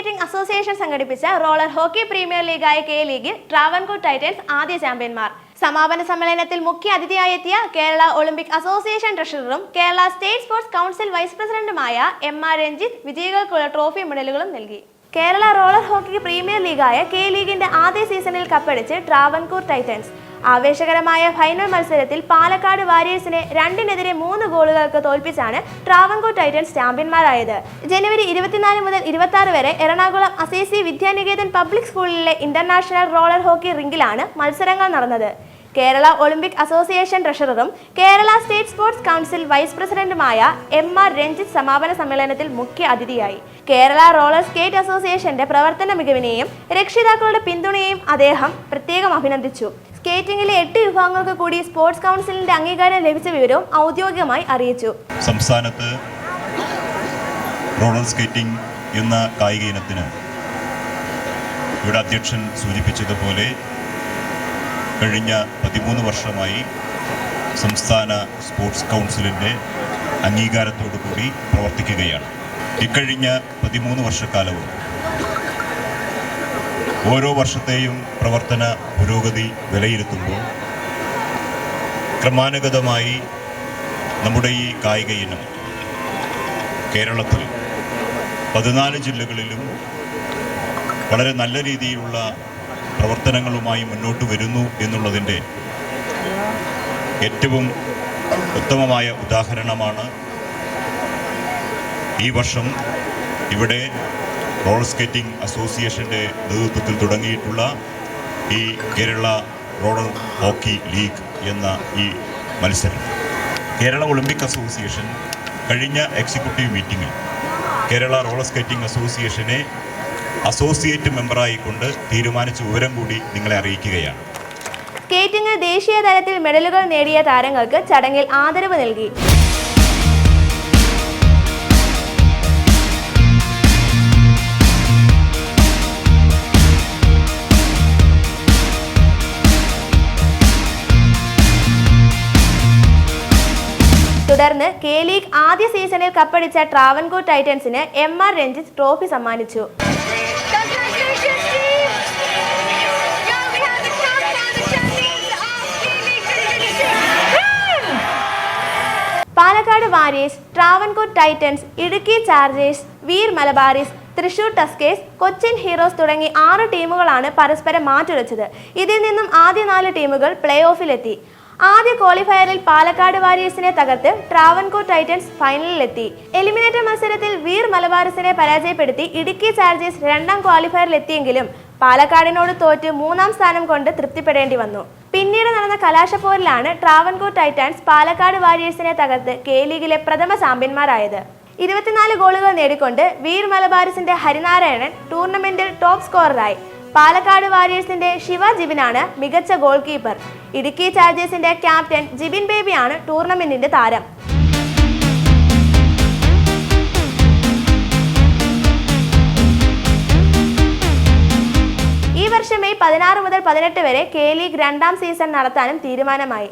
Skating association സംഘടിപ്പിച്ച roller hockey premier ലീഗായ K ലീഗിൽ ട്രാവൻകൂർ ടൈറ്റൻസ് ആദ്യ ചാമ്പ്യന്മാർ. സമാപന സമ്മേളനത്തിൽ മുഖ്യ അതിഥിയായെത്തിയ കേരള ഒളിമ്പിക് അസോസിയേഷൻ ട്രഷററും Kerala state sports council vice പ്രസിഡന്റുമായ എം.ആർ. രഞ്ജിത്ത് വിജയികൾക്കുള്ള ട്രോഫി മെഡലുകളും നൽകി. കേരള റോളർ ഹോക്കി പ്രീമിയർ ലീഗായ കെ ലീഗിന്റെ ആദ്യ സീസണിൽ കപ്പടിച്ച് ട്രാവൻകൂർ ടൈറ്റൻസ് ആവേശകരമായ ഫൈനൽ മത്സരത്തിൽ പാലക്കാട് വാരിയേഴ്സിനെ 2-3 ഗോളുകൾക്ക് തോൽപ്പിച്ചാണ് ട്രാവൻകൂർ ടൈറ്റൻസ് ചാമ്പ്യന്മാരായത്. ജനുവരി 24 മുതൽ 26 വരെ എറണാകുളം അസീസി വിദ്യാനികേതൻ പബ്ലിക് സ്കൂളിലെ ഇന്റർനാഷണൽ റോളർ ഹോക്കി റിംഗിലാണ് മത്സരങ്ങൾ നടന്നത്. കേരള ഒളിമ്പിക് അസോസിയേഷൻ ട്രഷററും Kerala state sports council vice പ്രസിഡന്റുമായ എം.ആർ. രഞ്ജിത്ത് സമാപന സമ്മേളനത്തിൽ മുഖ്യ അതിഥിയായി. കേരള റോളർ സ്കേറ്റ് അസോസിയേഷന്റെ പ്രവർത്തന മികവിനെയും രക്ഷിതാക്കളുടെ പിന്തുണയെയും അദ്ദേഹം പ്രത്യേകം അഭിനന്ദിച്ചു. സ്കേറ്റിംഗിലെ 8 വിഭാഗങ്ങൾക്ക് കൂടി സ്പോർട്സ് കൗൺസിലിന്റെ അംഗീകാരം ലഭിച്ച വിവരവും ഔദ്യോഗികമായി അറിയിച്ചു. സംസ്ഥാനത്ത് റോളർ സ്കേറ്റിംഗ് എന്ന കായിക ഇനത്തിന് ഇവിടെ അധ്യക്ഷൻ സൂചിപ്പിച്ചതുപോലെ കഴിഞ്ഞ 13 വർഷമായി സംസ്ഥാന സ്പോർട്സ് കൗൺസിലിൻ്റെ അംഗീകാരത്തോടു കൂടി പ്രവർത്തിക്കുകയാണ്. ഇക്കഴിഞ്ഞ 13 വർഷക്കാലവും ഓരോ വർഷത്തെയും പ്രവർത്തന പുരോഗതി വിലയിരുത്തുമ്പോൾ ക്രമാനുഗതമായി നമ്മുടെ ഈ കായിക ഇനം കേരളത്തിൽ 14 ജില്ലകളിലും വളരെ നല്ല രീതിയിലുള്ള പ്രവർത്തനങ്ങളുമായി മുന്നോട്ട് വരുന്നു എന്നുള്ളതിൻ്റെ ഏറ്റവും ഉത്തമമായ ഉദാഹരണമാണ് ഈ വർഷം ഇവിടെ റോളർ സ്കേറ്റിംഗ് അസോസിയേഷൻ്റെ നേതൃത്വത്തിൽ തുടങ്ങിയിട്ടുള്ള ഈ കേരള റോളർ ഹോക്കി ലീഗ് എന്ന ഈ മത്സരം. കേരള ഒളിമ്പിക് അസോസിയേഷൻ കഴിഞ്ഞ എക്സിക്യൂട്ടീവ് മീറ്റിംഗിൽ കേരള റോളർ സ്കേറ്റിംഗ് അസോസിയേഷനെ അസോസിയേറ്റ് മെമ്പറായിക്കൊണ്ട് തീരുമാനിച്ച വിവരം കൂടി നിങ്ങളെ അറിയിക്കുകയാണ്. സ്കേറ്റിംഗിൽ ദേശീയ തലത്തിൽ മെഡലുകൾ നേടിയ താരങ്ങൾക്ക് ചടങ്ങിൽ ആദരവ് നൽകി. തുടർന്ന് കെ ലീഗ് ആദ്യ സീസണിൽ കപ്പടിച്ച ട്രാവൻകൂർ ടൈറ്റൻസിന് എം.ആർ. രഞ്ജിത്ത് ട്രോഫി സമ്മാനിച്ചു. Palakkad warriors, Travancore Titans, Idukki chargers, Veer Malabaris, Thrissur tuskers, Cochin heroes തുടങ്ങി 6 ടീമുകളാണ് പരസ്പരം മാറ്റുരച്ചത്. ഇതിൽ നിന്നും ആദ്യ 4 ടീമുകൾ പ്ലേ ഓഫിലെത്തി. ആദ്യ ക്വാളിഫയറിൽ പാലക്കാട് വാരിയേഴ്സിനെ തകർത്ത് ട്രാവൻകൂർ ടൈറ്റൻസ് ഫൈനലിലെത്തി. എലിമിനേറ്റർ മത്സരത്തിൽ വീർ മലബാറിസിനെ പരാജയപ്പെടുത്തി ഇടുക്കി ചാർജേഴ്സ് 2ാം ക്വാളിഫയറിലെത്തിയെങ്കിലും പാലക്കാടിനോട് തോറ്റ് 3ാം സ്ഥാനം കൊണ്ട് തൃപ്തിപ്പെടേണ്ടി വന്നു. പിന്നീട് നടന്ന കലാശപ്പോരിലാണ് ട്രാവൻകൂർ ടൈറ്റൻസ് പാലക്കാട് വാരിയേഴ്സിനെ തകർത്ത് കെ ലീഗിലെ പ്രഥമ ചാമ്പ്യന്മാരായത്. 24 ഗോളുകൾ നേടിക്കൊണ്ട് വീർ മലബാറിസിന്റെ ഹരിനാരായണൻ ടൂർണമെന്റിൽ ടോപ്പ് സ്കോററായി. പാലക്കാട് വാരിയേഴ്സിന്റെ ശിവ ജിബിനാണ് മികച്ച ഗോൾ കീപ്പർ. ഇടുക്കി ചാർജേഴ്സിന്റെ ക്യാപ്റ്റൻ ജിബിൻ ബേബിയാണ് ടൂർണമെന്റിന്റെ താരം. ഈ വർഷം മെയ് 16 മുതൽ 18 വരെ കെ ലീഗ് 2ാം സീസൺ നടത്താനും തീരുമാനമായി.